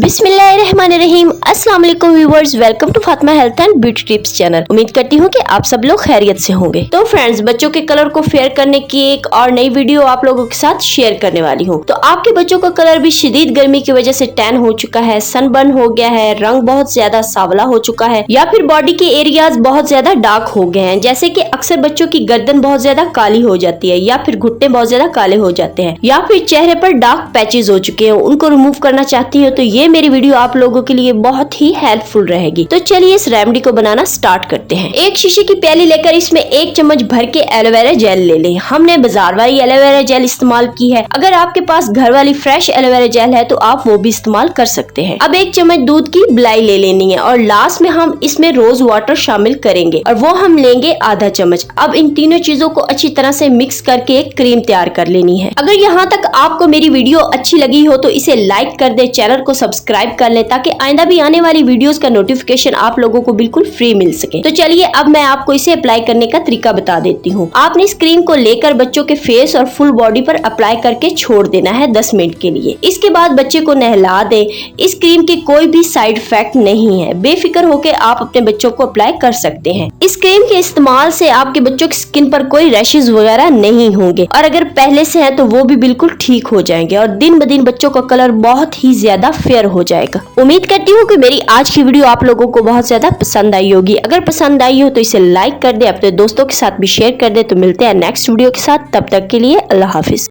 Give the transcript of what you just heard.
बिस्मिल्लाहिर्रहमानिर्रहीम। अस्सलाम वालेकुम viewers, welcome to Fatima health and beauty tips channel. उम्मीद करती हूँ कि आप सब लोग खैरियत से होंगे। तो फ्रेंड्स, बच्चों के कलर को फेयर करने की एक और नई वीडियो आप लोगों के साथ शेयर करने वाली हूँ। तो आपके बच्चों का कलर भी शदीद गर्मी की वजह से टैन हो चुका है, सनबर्न हो गया है, रंग बहुत ज्यादा सांवला हो चुका है, या फिर बॉडी के एरियाज बहुत ज्यादा डार्क हो गए हैं, जैसे कि अक्सर बच्चों की गर्दन बहुत ज्यादा काली हो जाती है, या फिर घुटने बहुत ज्यादा काले हो जाते हैं, या फिर चेहरे पर डार्क पैचेस हो चुके हैं, उनको रिमूव करना चाहती हो तो ये मेरी वीडियो आप लोगों के लिए बहुत ही हेल्पफुल रहेगी। तो चलिए इस रेमेडी को बनाना स्टार्ट करते हैं। एक शीशे की प्याली लेकर इसमें 1 चम्मच भर के एलोवेरा जेल ले लें। हमने बाजार वाली एलोवेरा जेल इस्तेमाल की है, अगर आपके पास घर वाली फ्रेश एलोवेरा जेल है तो आप वो भी इस्तेमाल कर सकते हैं। अब 1 चम्मच दूध की बिलाई ले लेनी है और लास्ट में हम इसमें रोज वाटर शामिल करेंगे और वो हम लेंगे आधा चम्मच। अब इन तीनों चीजों को अच्छी तरह से मिक्स करके एक क्रीम तैयार कर लेनी है। अगर यहाँ तक आपको मेरी वीडियो अच्छी लगी हो तो इसे लाइक कर दे, चैनल को सब्सक्राइब कर ले ताकि आइंदा भी आने वाली वीडियोस का नोटिफिकेशन आप लोगों को बिल्कुल फ्री मिल सके। तो चलिए अब मैं आपको इसे अप्लाई करने का तरीका बता देती हूँ। आपने इस क्रीम को लेकर बच्चों के फेस और फुल बॉडी पर अप्लाई करके छोड़ देना है 10 मिनट के लिए। इसके बाद बच्चे को नहला दे। इस क्रीम के कोई भी साइड इफेक्ट नहीं है, बेफिक्र होकर आप अपने बच्चों को अप्लाई कर सकते हैं। इस क्रीम के इस्तेमाल से आपके बच्चों की स्किन पर कोई रैशेज वगैरह नहीं होंगे और अगर पहले से है तो वो भी बिल्कुल ठीक हो जाएंगे और दिन ब दिन बच्चों का कलर बहुत ही ज्यादा फेयर हो जाएगा। उम्मीद करती हूँ कि मेरी आज की वीडियो आप लोगों को बहुत ज्यादा पसंद आई होगी। अगर पसंद आई हो तो इसे लाइक कर दे, अपने दोस्तों के साथ भी शेयर कर दे। तो मिलते हैं नेक्स्ट वीडियो के साथ, तब तक के लिए अल्लाह हाफिज।